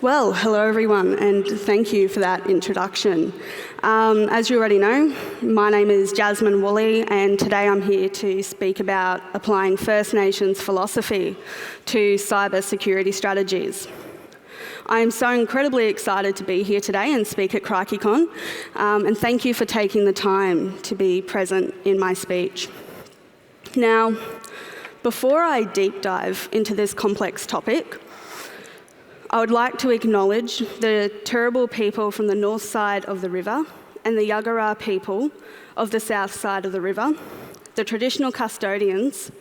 Well, hello everyone, and thank you for that introduction. As you already know, my name is Jasmine Woolley, and today I'm here to speak about applying First Nations philosophy to cybersecurity strategies. I am so incredibly excited to be here today and speak at CrikeyCon, and thank you for taking the time to be present in my speech. Now, before I deep dive into this complex topic, I would like to acknowledge the Turrbal people from the north side of the river and the Yagara people of the south side of the river, the traditional custodians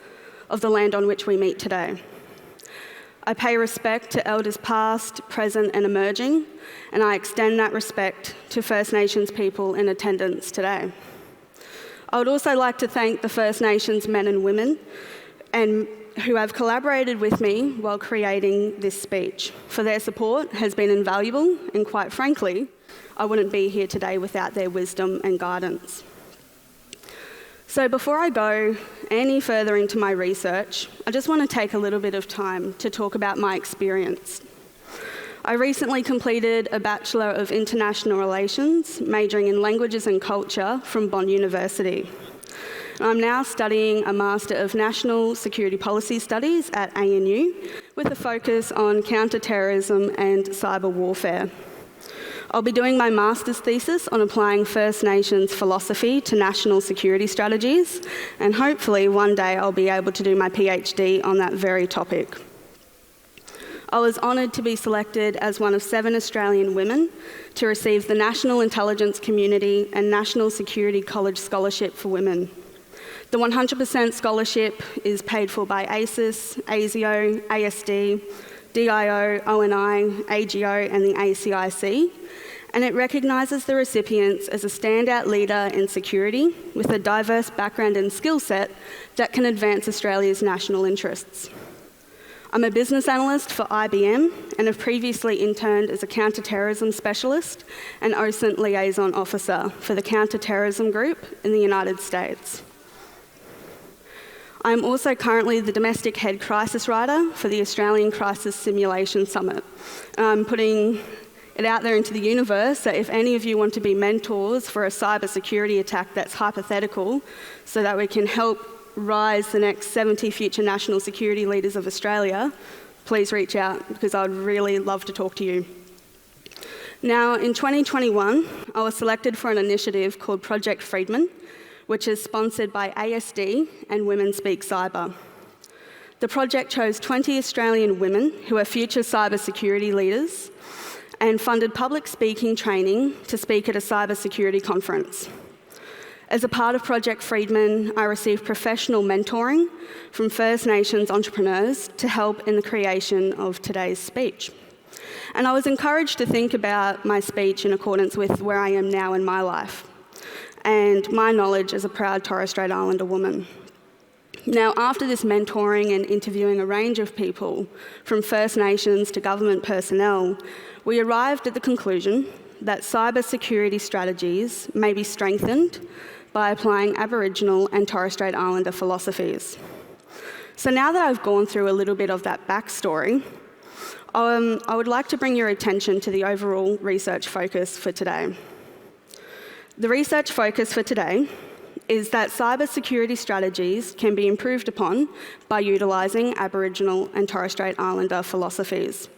of the land on which we meet today. I pay respect to elders past, present and emerging, and I extend that respect to First Nations people in attendance today. I would also like to thank the First Nations men and women who have collaborated with me while creating this speech. For their support has been invaluable, and quite frankly, I wouldn't be here today without their wisdom and guidance. So before I go any further into my research, I just want to take a little bit of time to talk about my experience. I recently completed a Bachelor of International Relations, majoring in Languages and Culture from Bond University. I'm now studying a Master of National Security Policy Studies at ANU with a focus on counter-terrorism and cyber warfare. I'll be doing my master's thesis on applying First Nations philosophy to national security strategies, and hopefully one day I'll be able to do my PhD on that very topic. I was honoured to be selected as one of 7 Australian women to receive the National Intelligence Community and National Security College Scholarship for Women. The 100% scholarship is paid for by ASIS, ASIO, ASD, DIO, ONI, AGO and the ACIC, and it recognises the recipients as a standout leader in security with a diverse background and skill set that can advance Australia's national interests. I'm a business analyst for IBM and have previously interned as a counter-terrorism specialist and OSINT liaison officer for the counter-terrorism group in the United States. I'm also currently the domestic head crisis writer for the Australian Crisis Simulation Summit. I'm putting it out there into the universe that if any of you want to be mentors for a cybersecurity attack that's hypothetical so that we can help rise the next 70 future national security leaders of Australia, please reach out because I'd really love to talk to you. Now, in 2021, I was selected for an initiative called Project Friedman, which is sponsored by ASD and Women Speak Cyber. The project chose 20 Australian women who are future cybersecurity leaders and funded public speaking training to speak at a cybersecurity conference. As a part of Project Friedman, I received professional mentoring from First Nations entrepreneurs to help in the creation of today's speech. And I was encouraged to think about my speech in accordance with where I am now in my life and my knowledge as a proud Torres Strait Islander woman. Now, after this mentoring and interviewing a range of people, from First Nations to government personnel, we arrived at the conclusion that cybersecurity strategies may be strengthened by applying Aboriginal and Torres Strait Islander philosophies. So now that I've gone through a little bit of that backstory, I would like to bring your attention to the overall research focus for today. The research focus for today is that cybersecurity strategies can be improved upon by utilising Aboriginal and Torres Strait Islander philosophies.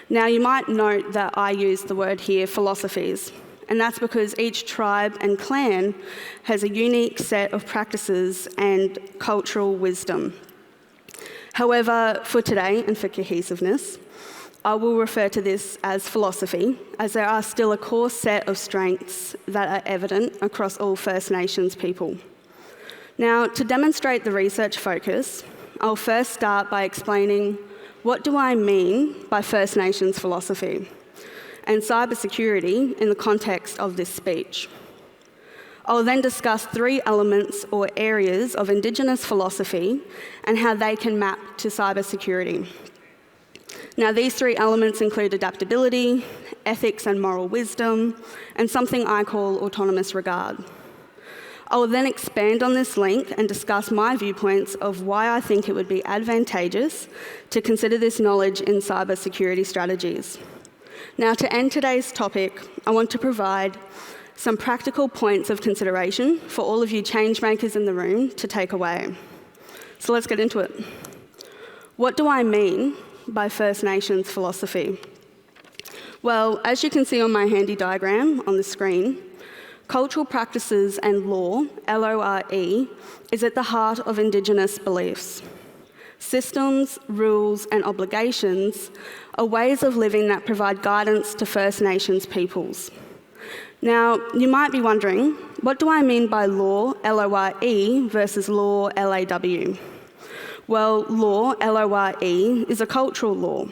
Now, you might note that I use the word here, philosophies, and that's because each tribe and clan has a unique set of practices and cultural wisdom. However, for today and for cohesiveness, I will refer to this as philosophy, as there are still a core set of strengths that are evident across all First Nations people. Now, to demonstrate the research focus, I'll first start by explaining what do I mean by First Nations philosophy and cybersecurity in the context of this speech. I'll then discuss 3 elements or areas of Indigenous philosophy and how they can map to cybersecurity. Now, these 3 elements include adaptability, ethics and moral wisdom, and something I call autonomous regard. I will then expand on this link and discuss my viewpoints of why I think it would be advantageous to consider this knowledge in cybersecurity strategies. Now, to end today's topic, I want to provide some practical points of consideration for all of you change makers in the room to take away. So let's get into it. What do I mean by First Nations philosophy? Well, as you can see on my handy diagram on the screen, cultural practices and law, LORE, is at the heart of Indigenous beliefs. Systems, rules, and obligations are ways of living that provide guidance to First Nations peoples. Now, you might be wondering, what do I mean by law, LORE, versus law, LAW? Well, law, LORE, is a cultural law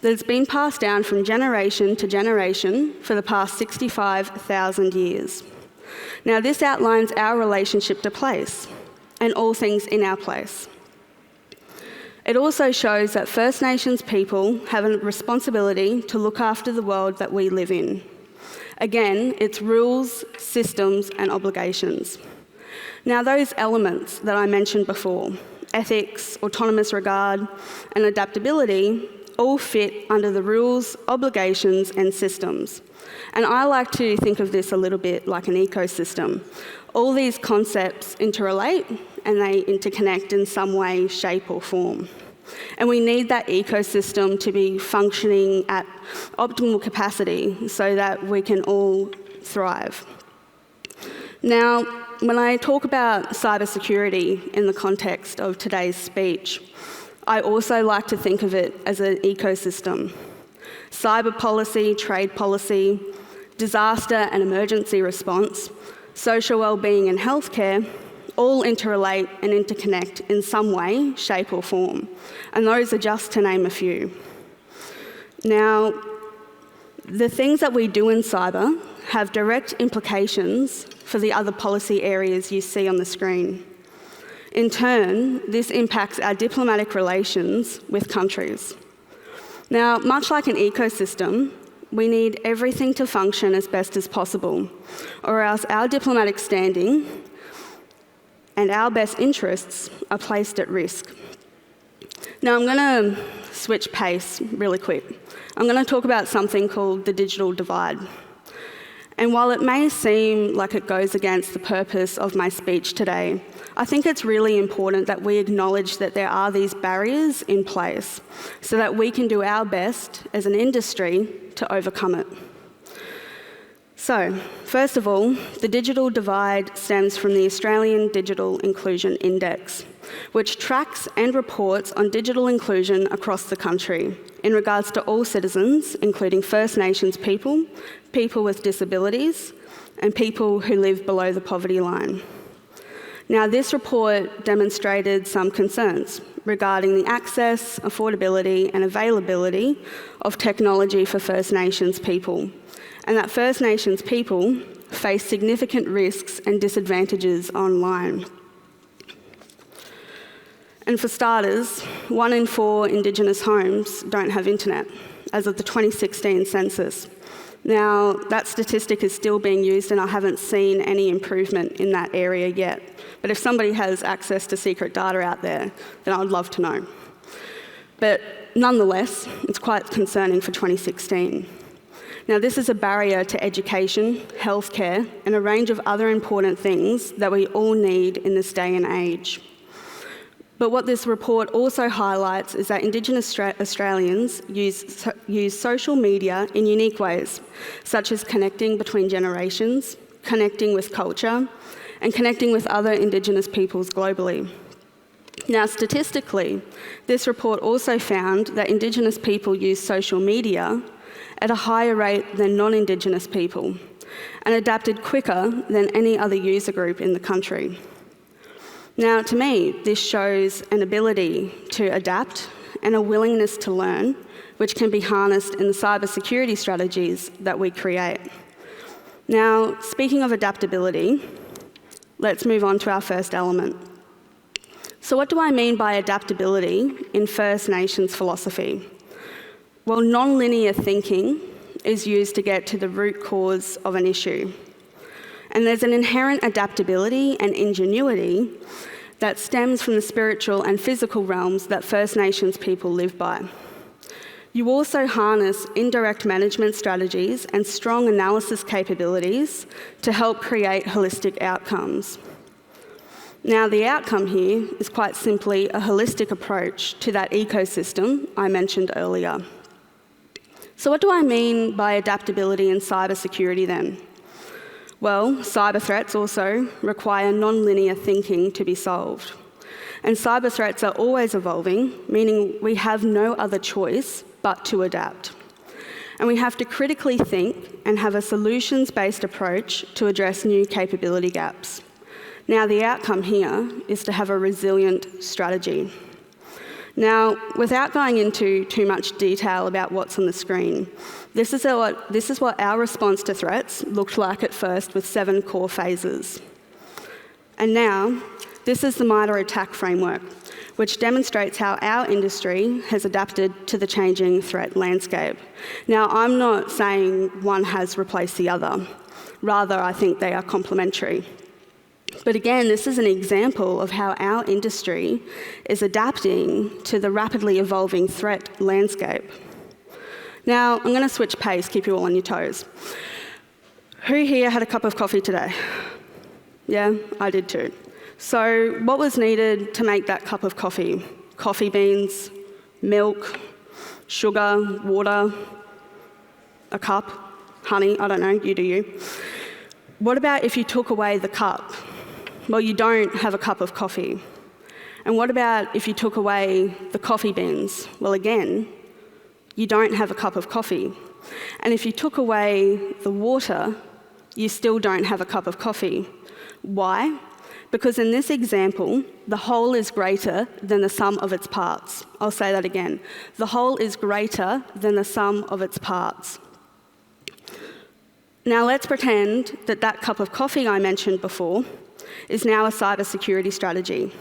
that has been passed down from generation to generation for the past 65,000 years. Now, this outlines our relationship to place and all things in our place. It also shows that First Nations people have a responsibility to look after the world that we live in. Again, it's rules, systems, and obligations. Now, those elements that I mentioned before, ethics, autonomous regard, and adaptability, all fit under the rules, obligations, and systems. And I like to think of this a little bit like an ecosystem. All these concepts interrelate and they interconnect in some way, shape, or form. And we need that ecosystem to be functioning at optimal capacity so that we can all thrive. Now, when I talk about cybersecurity in the context of today's speech, I also like to think of it as an ecosystem. Cyber policy, trade policy, disaster and emergency response, social wellbeing and healthcare all interrelate and interconnect in some way, shape or form. And those are just to name a few. Now, the things that we do in cyber have direct implications for the other policy areas you see on the screen. In turn, this impacts our diplomatic relations with countries. Now, much like an ecosystem, we need everything to function as best as possible, or else our diplomatic standing and our best interests are placed at risk. Now, I'm going to switch pace really quick. I'm going to talk about something called the digital divide. And while it may seem like it goes against the purpose of my speech today, I think it's really important that we acknowledge that there are these barriers in place so that we can do our best as an industry to overcome it. So, first of all, the digital divide stems from the Australian Digital Inclusion Index, which tracks and reports on digital inclusion across the country in regards to all citizens, including First Nations people, people with disabilities, and people who live below the poverty line. Now, this report demonstrated some concerns regarding the access, affordability, and availability of technology for First Nations people, and that First Nations people face significant risks and disadvantages online. And for starters, 1 in 4 Indigenous homes don't have internet, as of the 2016 census. Now, that statistic is still being used and I haven't seen any improvement in that area yet. But if somebody has access to secret data out there, then I would love to know. But nonetheless, it's quite concerning for 2016. Now, this is a barrier to education, healthcare, and a range of other important things that we all need in this day and age. But what this report also highlights is that Indigenous Australians use social media in unique ways, such as connecting between generations, connecting with culture, and connecting with other Indigenous peoples globally. Now, statistically, this report also found that Indigenous people use social media at a higher rate than non-Indigenous people, and adapted quicker than any other user group in the country. Now, to me, this shows an ability to adapt and a willingness to learn, which can be harnessed in the cybersecurity strategies that we create. Now, speaking of adaptability, let's move on to our first element. So what do I mean by adaptability in First Nations philosophy? Well, non-linear thinking is used to get to the root cause of an issue. And there's an inherent adaptability and ingenuity that stems from the spiritual and physical realms that First Nations people live by. You also harness indirect management strategies and strong analysis capabilities to help create holistic outcomes. Now, the outcome here is quite simply a holistic approach to that ecosystem I mentioned earlier. So what do I mean by adaptability and cybersecurity then? Well, cyber threats also require non-linear thinking to be solved. And cyber threats are always evolving, meaning we have no other choice but to adapt. And we have to critically think and have a solutions-based approach to address new capability gaps. Now, the outcome here is to have a resilient strategy. Now, without going into too much detail about what's on the screen, this is what our response to threats looked like at first with 7 core phases. And now, this is the MITRE ATT&CK framework, which demonstrates how our industry has adapted to the changing threat landscape. Now, I'm not saying one has replaced the other. Rather, I think they are complementary. But again, this is an example of how our industry is adapting to the rapidly evolving threat landscape. Now, I'm going to switch pace, keep you all on your toes. Who here had a cup of coffee today? Yeah, I did too. So what was needed to make that cup of coffee? Coffee beans, milk, sugar, water, a cup, honey, I don't know, you do you. What about if you took away the cup? Well, you don't have a cup of coffee. And what about if you took away the coffee beans? Well, again, you don't have a cup of coffee. And if you took away the water, you still don't have a cup of coffee. Why? Because in this example, the whole is greater than the sum of its parts. I'll say that again. The whole is greater than the sum of its parts. Now let's pretend that that cup of coffee I mentioned before is now a cybersecurity strategy.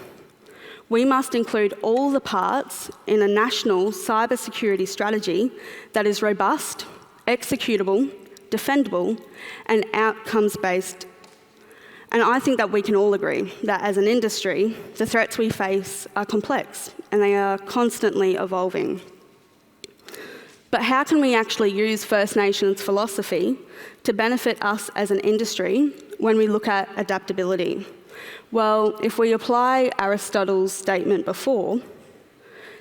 We must include all the parts in a national cybersecurity strategy that is robust, executable, defendable, and outcomes-based. And I think that we can all agree that as an industry, the threats we face are complex and they are constantly evolving. But how can we actually use First Nations philosophy to benefit us as an industry when we look at adaptability? Well, if we apply Aristotle's statement before,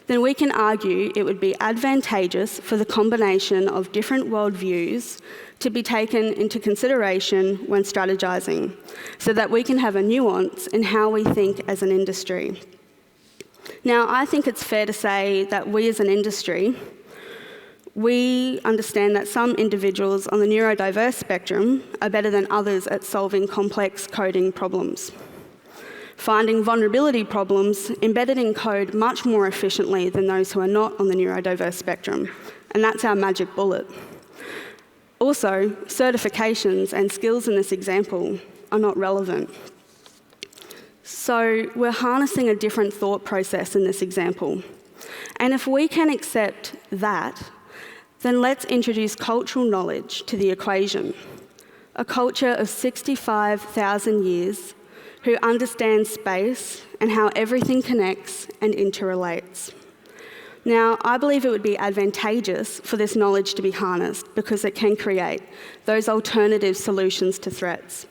then we can argue it would be advantageous for the combination of different worldviews to be taken into consideration when strategizing, so that we can have a nuance in how we think as an industry. Now, I think it's fair to say that we as an industry, we understand that some individuals on the neurodiverse spectrum are better than others at solving complex coding problems, finding vulnerability problems embedded in code much more efficiently than those who are not on the neurodiverse spectrum. And that's our magic bullet. Also, certifications and skills in this example are not relevant. So we're harnessing a different thought process in this example. And if we can accept that, then let's introduce cultural knowledge to the equation. A culture of 65,000 years who understands space and how everything connects and interrelates. Now, I believe it would be advantageous for this knowledge to be harnessed because it can create those alternative solutions to threats,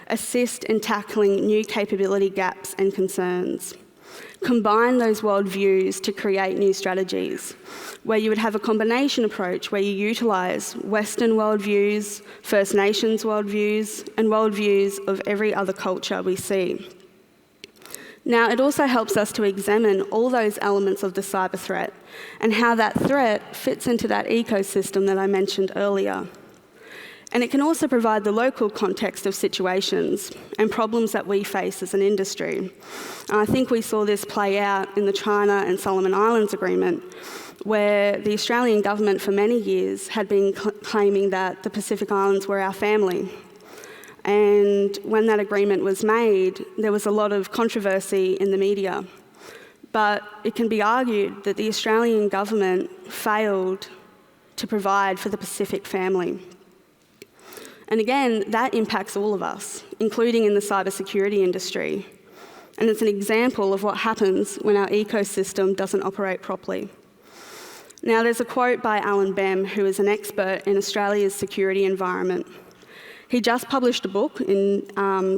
assist in tackling new capability gaps and concerns, combine those worldviews to create new strategies, where you would have a combination approach where you utilise Western worldviews, First Nations worldviews, and worldviews of every other culture we see. Now, it also helps us to examine all those elements of the cyber threat and how that threat fits into that ecosystem that I mentioned earlier. And it can also provide the local context of situations and problems that we face as an industry. And I think we saw this play out in the China and Solomon Islands Agreement, where the Australian government for many years had been claiming that the Pacific Islands were our family. And when that agreement was made, there was a lot of controversy in the media. But it can be argued that the Australian government failed to provide for the Pacific family. And again, that impacts all of us, including in the cybersecurity industry. And it's an example of what happens when our ecosystem doesn't operate properly. Now, there's a quote by Alan Bem, who is an expert in Australia's security environment. He just published a book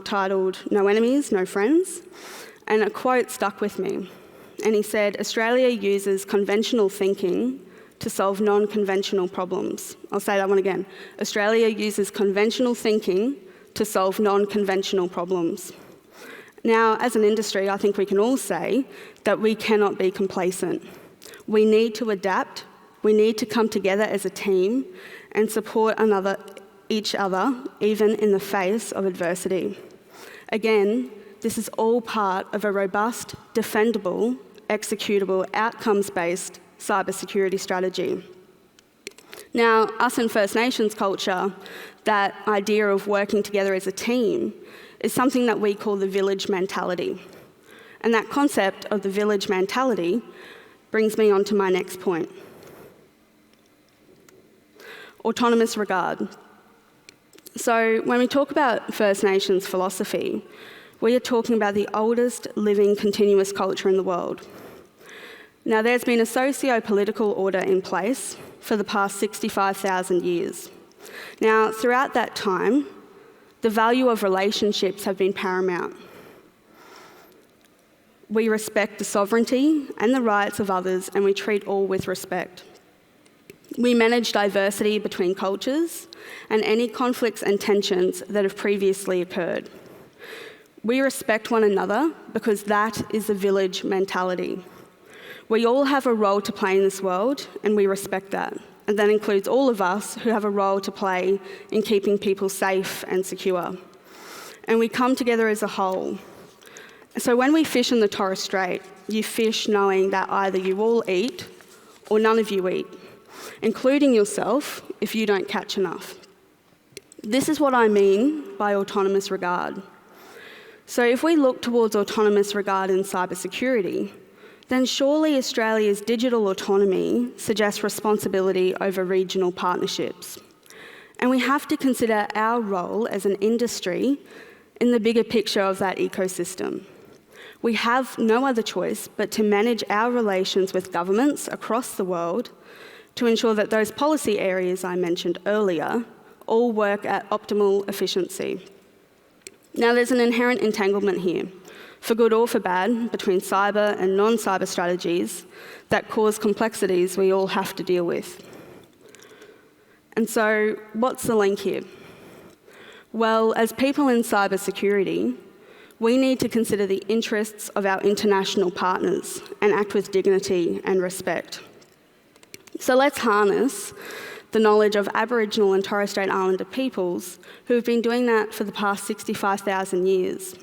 titled No Enemies, No Friends, and a quote stuck with me. And he said, Australia uses conventional thinking to solve non-conventional problems. I'll say that one again. Australia uses conventional thinking to solve non-conventional problems. Now, as an industry, I think we can all say that we cannot be complacent. We need to adapt, we need to come together as a team and support each other, even in the face of adversity. Again, this is all part of a robust, defendable, executable, outcomes-based cybersecurity strategy. Now, us in First Nations culture, that idea of working together as a team is something that we call the village mentality. And that concept of the village mentality brings me on to my next point. Autonomous regard. So when we talk about First Nations philosophy, we are talking about the oldest living continuous culture in the world. Now, there's been a socio-political order in place for the past 65,000 years. Now, throughout that time, the value of relationships have been paramount. We respect the sovereignty and the rights of others, and we treat all with respect. We manage diversity between cultures and any conflicts and tensions that have previously occurred. We respect one another because that is the village mentality. We all have a role to play in this world, and we respect that. And that includes all of us who have a role to play in keeping people safe and secure. And we come together as a whole. So when we fish in the Torres Strait, you fish knowing that either you all eat or none of you eat, including yourself if you don't catch enough. This is what I mean by autonomous regard. So if we look towards autonomous regard in cybersecurity, then surely Australia's digital autonomy suggests responsibility over regional partnerships. And we have to consider our role as an industry in the bigger picture of that ecosystem. We have no other choice but to manage our relations with governments across the world to ensure that those policy areas I mentioned earlier all work at optimal efficiency. Now, there's an inherent entanglement here, for good or for bad, between cyber and non-cyber strategies that cause complexities we all have to deal with. And so, what's the link here? Well, as people in cybersecurity, we need to consider the interests of our international partners and act with dignity and respect. So let's harness the knowledge of Aboriginal and Torres Strait Islander peoples who have been doing that for the past 65,000 years.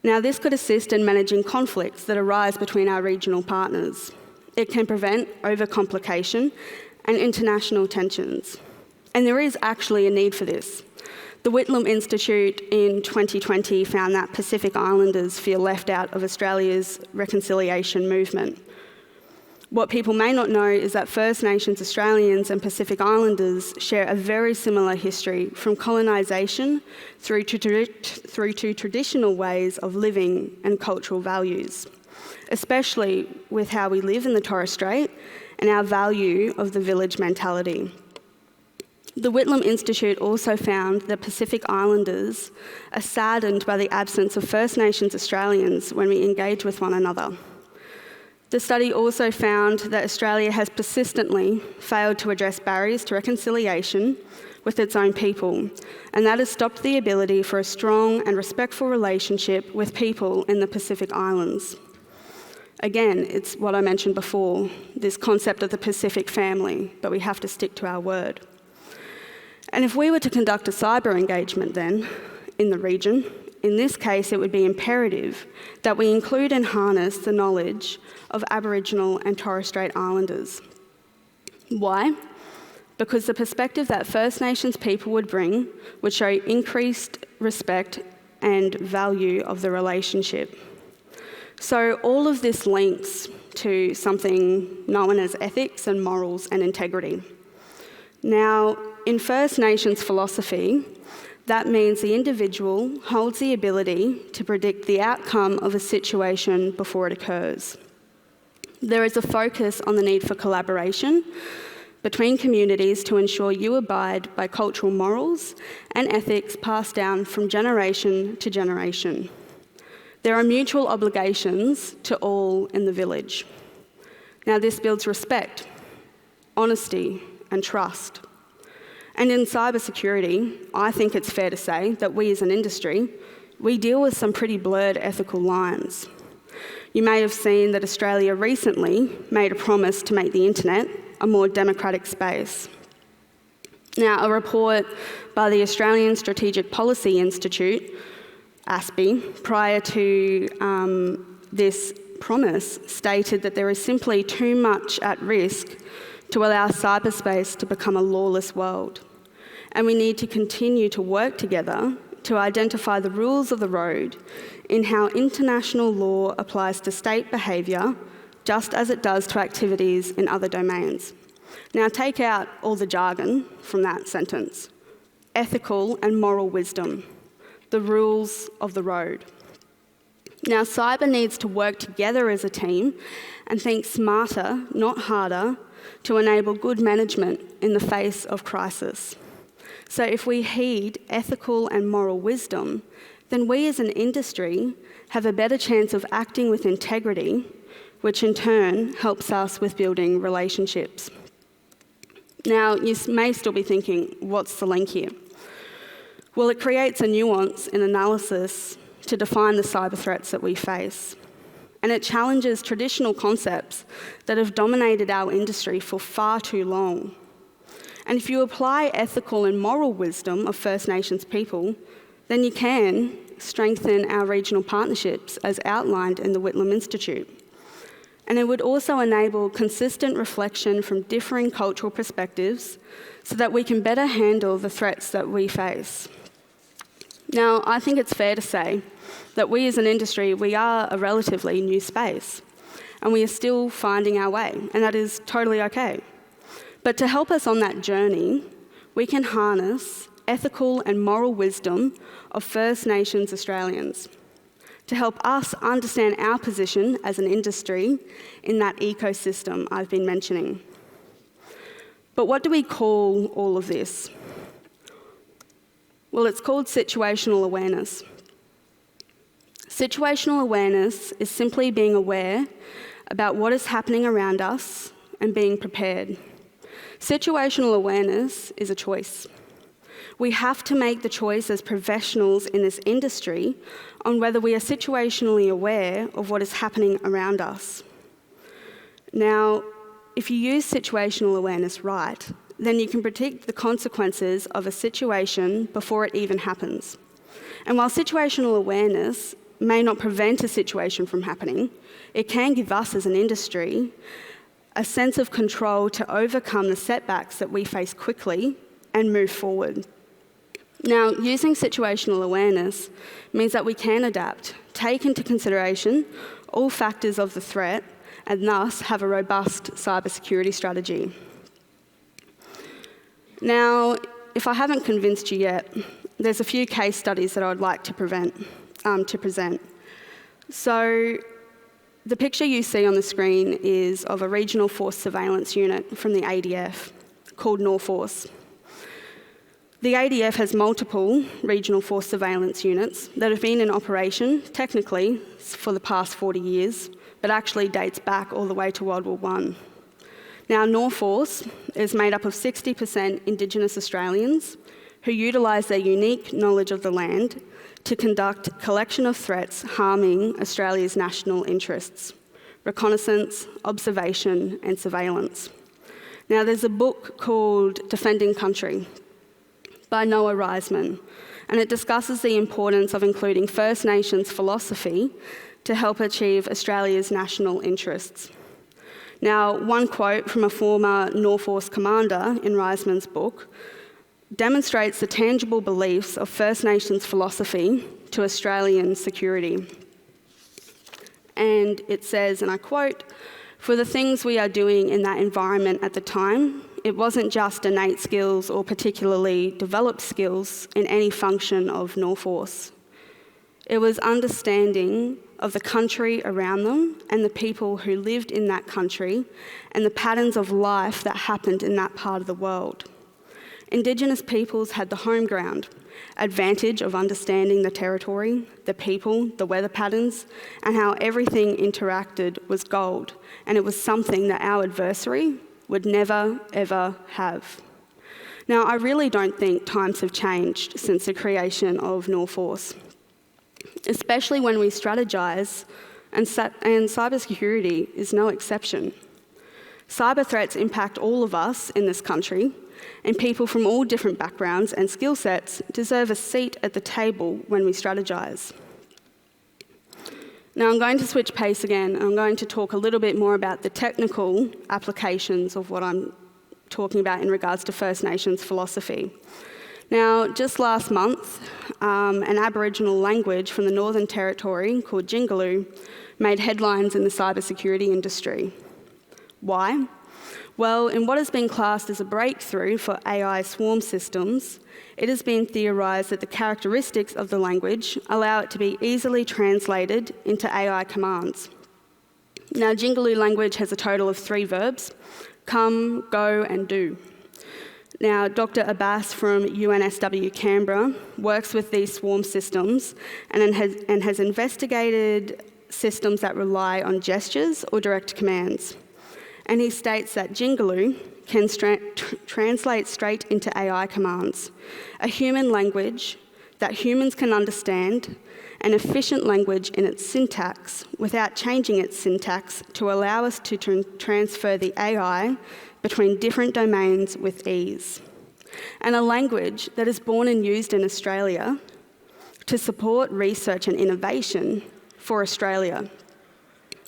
Now, this could assist in managing conflicts that arise between our regional partners. It can prevent overcomplication and international tensions. And there is actually a need for this. The Whitlam Institute in 2020 found that Pacific Islanders feel left out of Australia's reconciliation movement. What people may not know is that First Nations Australians and Pacific Islanders share a very similar history, from colonisation through to traditional ways of living and cultural values, especially with how we live in the Torres Strait and our value of the village mentality. The Whitlam Institute also found that Pacific Islanders are saddened by the absence of First Nations Australians when we engage with one another. The study also found that Australia has persistently failed to address barriers to reconciliation with its own people, and that has stopped the ability for a strong and respectful relationship with people in the Pacific Islands. Again, it's what I mentioned before, this concept of the Pacific family, but we have to stick to our word. And if we were to conduct a cyber engagement then, in the region, in this case it would be imperative that we include and harness the knowledge of Aboriginal and Torres Strait Islanders. Why? Because the perspective that First Nations people would bring would show increased respect and value of the relationship. So all of this links to something known as ethics and morals and integrity. Now, in First Nations philosophy, that means the individual holds the ability to predict the outcome of a situation before it occurs. There is a focus on the need for collaboration between communities to ensure you abide by cultural morals and ethics passed down from generation to generation. There are mutual obligations to all in the village. Now, this builds respect, honesty, and trust. And in cybersecurity, I think it's fair to say that we as an industry, we deal with some pretty blurred ethical lines. You may have seen that Australia recently made a promise to make the internet a more democratic space. Now, a report by the Australian Strategic Policy Institute, ASPI, prior to this promise, stated that there is simply too much at risk to allow cyberspace to become a lawless world. And we need to continue to work together to identify the rules of the road in how international law applies to state behaviour, just as it does to activities in other domains. Now, take out all the jargon from that sentence. Ethical and moral wisdom, the rules of the road. Now, cyber needs to work together as a team and think smarter, not harder, to enable good management in the face of crisis. So if we heed ethical and moral wisdom, then we as an industry have a better chance of acting with integrity, which in turn helps us with building relationships. Now, you may still be thinking, what's the link here? Well, it creates a nuance in analysis to define the cyber threats that we face. And it challenges traditional concepts that have dominated our industry for far too long. And if you apply ethical and moral wisdom of First Nations people, then you can strengthen our regional partnerships as outlined in the Whitlam Institute. And it would also enable consistent reflection from differing cultural perspectives so that we can better handle the threats that we face. Now, I think it's fair to say that we as an industry, we are a relatively new space, and we are still finding our way, and that is totally okay. But to help us on that journey, we can harness ethical and moral wisdom of First Nations Australians to help us understand our position as an industry in that ecosystem I've been mentioning. But what do we call all of this? Well, it's called situational awareness. Situational awareness is simply being aware about what is happening around us and being prepared. Situational awareness is a choice. We have to make the choice as professionals in this industry on whether we are situationally aware of what is happening around us. Now, if you use situational awareness right, then you can predict the consequences of a situation before it even happens. And while situational awareness may not prevent a situation from happening, it can give us as an industry a sense of control to overcome the setbacks that we face quickly and move forward. Now, using situational awareness means that we can adapt, take into consideration all factors of the threat, and thus have a robust cybersecurity strategy. Now, if I haven't convinced you yet, there's a few case studies that I would like to present. So, the picture you see on the screen is of a regional force surveillance unit from the ADF called Norforce. The ADF has multiple regional force surveillance units that have been in operation, technically, for the past 40 years, but actually dates back all the way to World War I. Now, Norforce is made up of 60% Indigenous Australians who utilise their unique knowledge of the land to conduct collection of threats harming Australia's national interests, reconnaissance, observation and surveillance. Now, there's a book called Defending Country by Noah Reisman, and it discusses the importance of including First Nations philosophy to help achieve Australia's national interests. Now, one quote from a former Norforce commander in Reisman's book demonstrates the tangible beliefs of First Nations philosophy to Australian security. And it says, and I quote, "For the things we are doing in that environment at the time, it wasn't just innate skills or particularly developed skills in any function of Norforce. It was understanding of the country around them and the people who lived in that country and the patterns of life that happened in that part of the world. Indigenous peoples had the home ground, advantage of understanding the territory, the people, the weather patterns, and how everything interacted was gold, and it was something that our adversary would never, ever have. Now, I really don't think times have changed since the creation of Norforce, especially when we strategise, and cybersecurity is no exception. Cyber threats impact all of us in this country, and people from all different backgrounds and skill sets deserve a seat at the table when we strategise. Now I'm going to switch pace again. I'm going to talk a little bit more about the technical applications of what I'm talking about in regards to First Nations philosophy. Now, just last month, an Aboriginal language from the Northern Territory called Jingaloo made headlines in the cybersecurity industry. Why? Well, in what has been classed as a breakthrough for AI swarm systems, it has been theorised that the characteristics of the language allow it to be easily translated into AI commands. Now, Jingaloo language has a total of 3 verbs: come, go, and do. Now, Dr. Abbas from UNSW Canberra works with these swarm systems and has investigated systems that rely on gestures or direct commands. And he states that Jingaloo can translate straight into AI commands, a human language that humans can understand, an efficient language in its syntax without changing its syntax to allow us to transfer the AI between different domains with ease. And a language that is born and used in Australia to support research and innovation for Australia.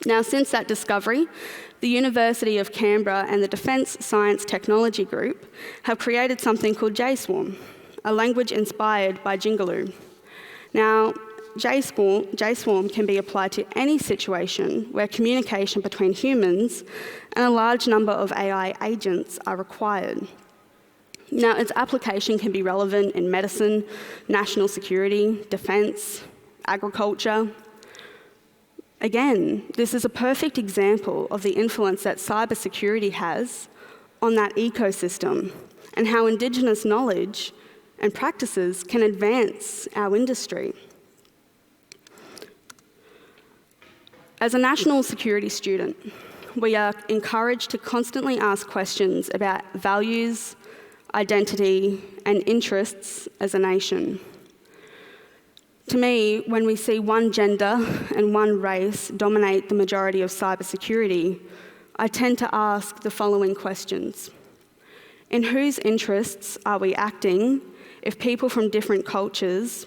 Now, since that discovery, the University of Canberra and the Defence Science Technology Group have created something called JSwarm, a language inspired by Jingaloo. Now, JSwarm can be applied to any situation where communication between humans and a large number of AI agents are required. Now, its application can be relevant in medicine, national security, defence, agriculture. Again, this is a perfect example of the influence that cybersecurity has on that ecosystem and how Indigenous knowledge and practices can advance our industry. As a national security student, we are encouraged to constantly ask questions about values, identity, and interests as a nation. To me, when we see one gender and one race dominate the majority of cybersecurity, I tend to ask the following questions. In whose interests are we acting if people from different cultures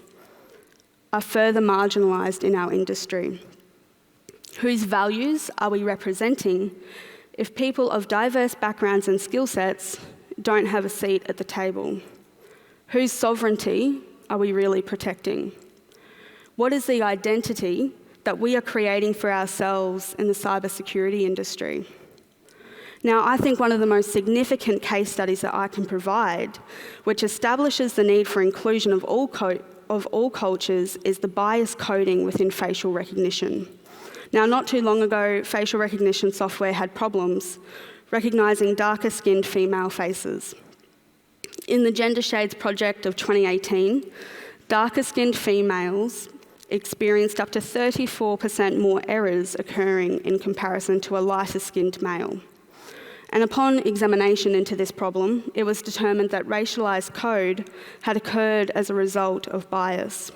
are further marginalised in our industry? Whose values are we representing if people of diverse backgrounds and skill sets don't have a seat at the table? Whose sovereignty are we really protecting? What is the identity that we are creating for ourselves in the cybersecurity industry? Now, I think one of the most significant case studies that I can provide, which establishes the need for inclusion of all cultures, is the bias coding within facial recognition. Now, not too long ago, facial recognition software had problems recognising darker-skinned female faces. In the Gender Shades project of 2018, darker-skinned females experienced up to 34% more errors occurring in comparison to a lighter-skinned male. And upon examination into this problem, it was determined that racialised code had occurred as a result of bias.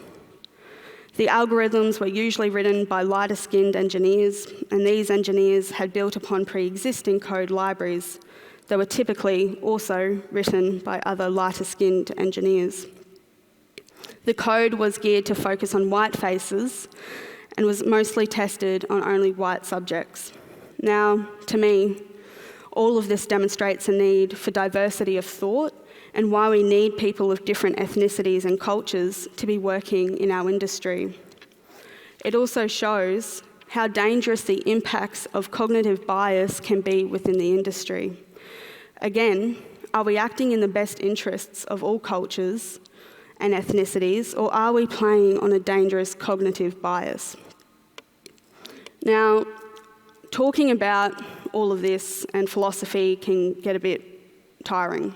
The algorithms were usually written by lighter-skinned engineers, and these engineers had built upon pre-existing code libraries that were typically also written by other lighter-skinned engineers. The code was geared to focus on white faces and was mostly tested on only white subjects. Now, to me, all of this demonstrates a need for diversity of thought and why we need people of different ethnicities and cultures to be working in our industry. It also shows how dangerous the impacts of cognitive bias can be within the industry. Again, are we acting in the best interests of all cultures and ethnicities, or are we playing on a dangerous cognitive bias? Now, talking about all of this and philosophy can get a bit tiring.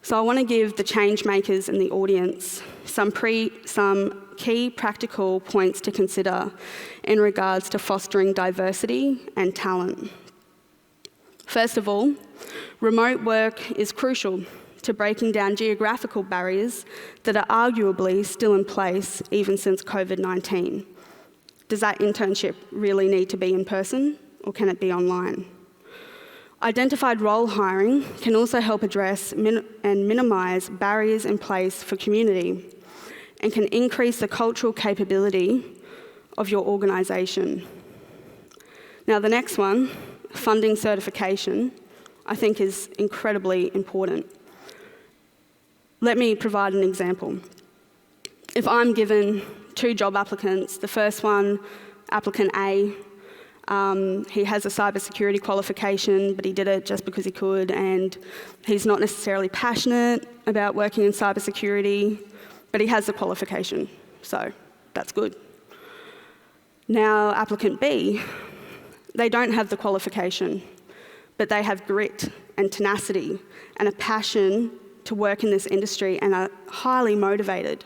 So I want to give the change makers in the audience some key practical points to consider in regards to fostering diversity and talent. First of all, remote work is crucial to breaking down geographical barriers that are arguably still in place even since COVID-19. Does that internship really need to be in person, or can it be online? Identified role hiring can also help address and minimise barriers in place for community and can increase the cultural capability of your organisation. Now, the next one, funding certification, I think is incredibly important. Let me provide an example. If I'm given 2 job applicants, the first one, applicant A, he has a cybersecurity qualification, but he did it just because he could, and he's not necessarily passionate about working in cybersecurity, but he has the qualification, so that's good. Now, applicant B, they don't have the qualification, but they have grit and tenacity and a passion to work in this industry and are highly motivated.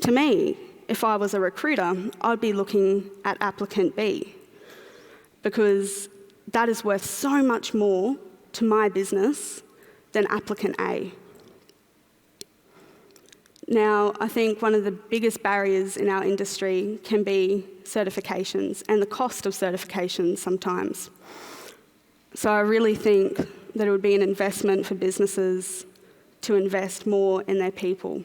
To me, if I was a recruiter, I'd be looking at applicant B, because that is worth so much more to my business than applicant A. Now, I think one of the biggest barriers in our industry can be certifications and the cost of certifications sometimes. So I really think that it would be an investment for businesses to invest more in their people.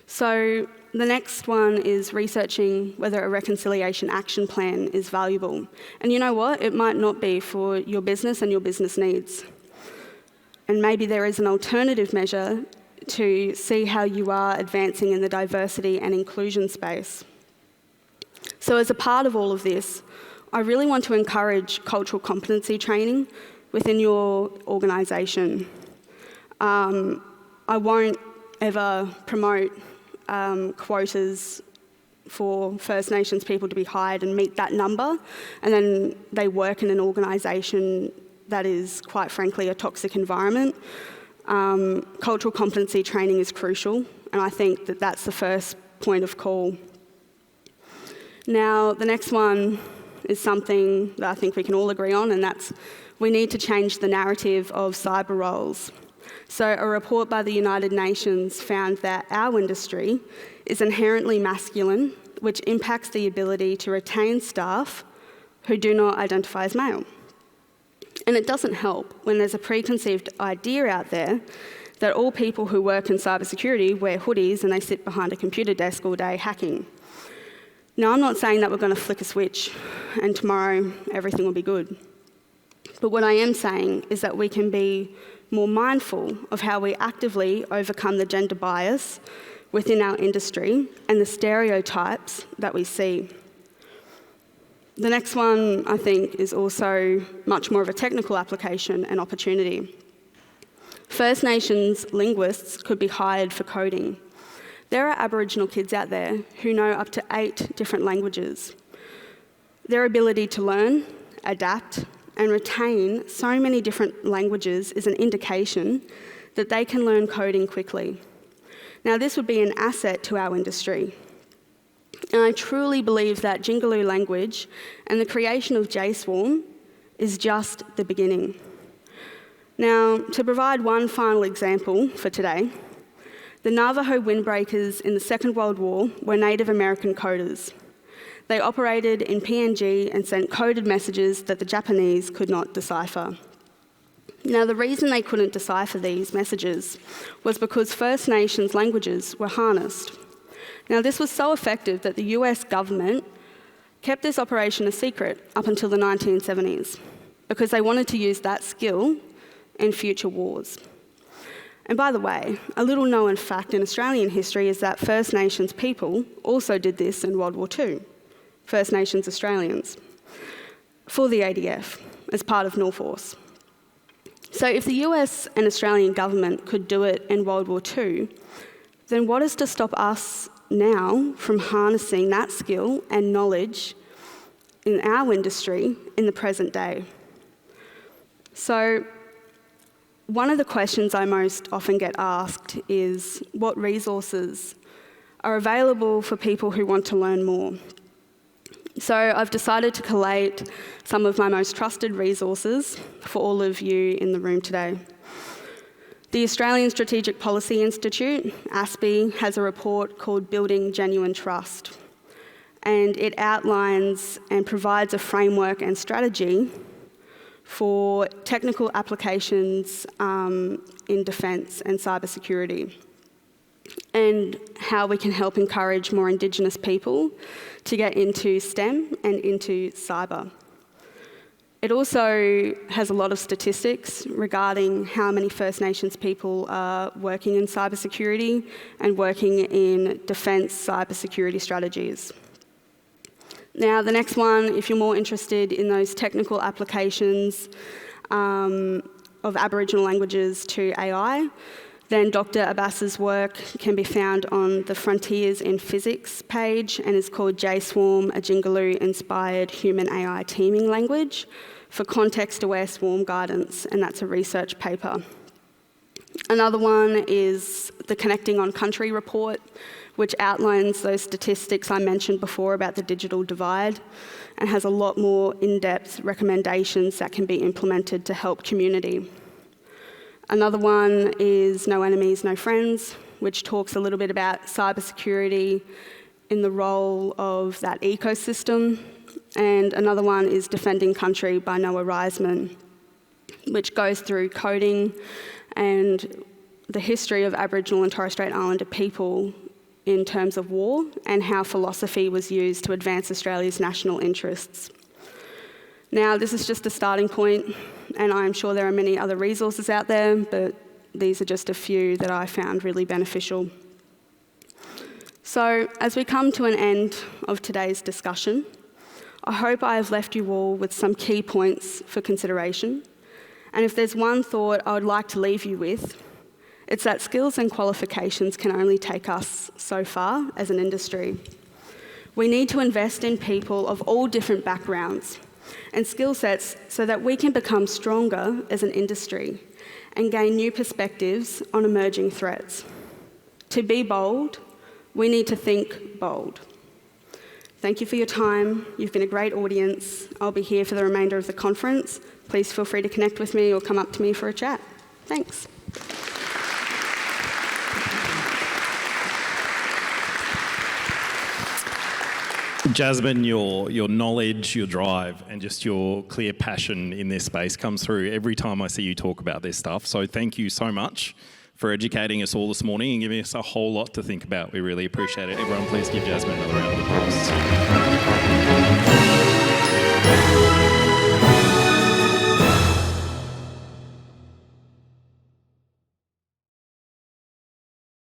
So the next one is researching whether a reconciliation action plan is valuable. And you know what? It might not be for your business and your business needs. And maybe there is an alternative measure to see how you are advancing in the diversity and inclusion space. So as a part of all of this, I really want to encourage cultural competency training within your organisation. I won't ever promote quotas for First Nations people to be hired and meet that number, and then they work in an organisation that is, quite frankly, a toxic environment. Cultural competency training is crucial, and I think that that's the first point of call. Now, the next one is something that I think we can all agree on, and that's we need to change the narrative of cyber roles. So a report by the United Nations found that our industry is inherently masculine, which impacts the ability to retain staff who do not identify as male. And it doesn't help when there's a preconceived idea out there that all people who work in cybersecurity wear hoodies and they sit behind a computer desk all day hacking. Now, I'm not saying that we're going to flick a switch and tomorrow everything will be good. But what I am saying is that we can be more mindful of how we actively overcome the gender bias within our industry and the stereotypes that we see. The next one, I think, is also much more of a technical application and opportunity. First Nations linguists could be hired for coding. There are Aboriginal kids out there who know up to 8 different languages. Their ability to learn, adapt, and retain so many different languages is an indication that they can learn coding quickly. Now, this would be an asset to our industry. And I truly believe that Jingaloo language and the creation of JSwarm is just the beginning. Now, to provide one final example for today, the Navajo windbreakers in the Second World War were Native American coders. They operated in PNG and sent coded messages that the Japanese could not decipher. Now, the reason they couldn't decipher these messages was because First Nations languages were harnessed. Now, this was so effective that the US government kept this operation a secret up until the 1970s because they wanted to use that skill in future wars. And by the way, a little known fact in Australian history is that First Nations people also did this in World War II. First Nations Australians, for the ADF, as part of Norforce. So if the US and Australian government could do it in World War II, then what is to stop us now from harnessing that skill and knowledge in our industry in the present day. So one of the questions I most often get asked is what resources are available for people who want to learn more. So I've decided to collate some of my most trusted resources for all of you in the room today. The Australian Strategic Policy Institute, ASPI, has a report called Building Genuine Trust, and it outlines and provides a framework and strategy for technical applications in defence and cybersecurity, and how we can help encourage more Indigenous people to get into STEM and into cyber. It also has a lot of statistics regarding how many First Nations people are working in cybersecurity and working in defence cybersecurity strategies. Now, the next one, if you're more interested in those technical applications of Aboriginal languages to AI, then Dr. Abbas's work can be found on the Frontiers in Physics page and is called JSwarm, a Jingaloo-inspired human AI teaming language for context-aware swarm guidance, and that's a research paper. Another one is the Connecting on Country report, which outlines those statistics I mentioned before about the digital divide and has a lot more in-depth recommendations that can be implemented to help community. Another one is No Enemies, No Friends, which talks a little bit about cybersecurity in the role of that ecosystem. And another one is Defending Country by Noah Reisman, which goes through coding and the history of Aboriginal and Torres Strait Islander people in terms of war and how philosophy was used to advance Australia's national interests. Now, this is just a starting point, and I'm sure there are many other resources out there, but these are just a few that I found really beneficial. So, as we come to an end of today's discussion, I hope I have left you all with some key points for consideration. And if there's one thought I would like to leave you with, it's that skills and qualifications can only take us so far as an industry. We need to invest in people of all different backgrounds and skill sets so that we can become stronger as an industry and gain new perspectives on emerging threats. To be bold, we need to think bold. Thank you for your time. You've been a great audience. I'll be here for the remainder of the conference. Please feel free to connect with me or come up to me for a chat. Thanks. Jasmine, your knowledge, your drive, and just your clear passion in this space comes through every time I see you talk about this stuff. So thank you so much for educating us all this morning and giving us a whole lot to think about. We really appreciate it. Everyone, please give Jasmine another round of applause.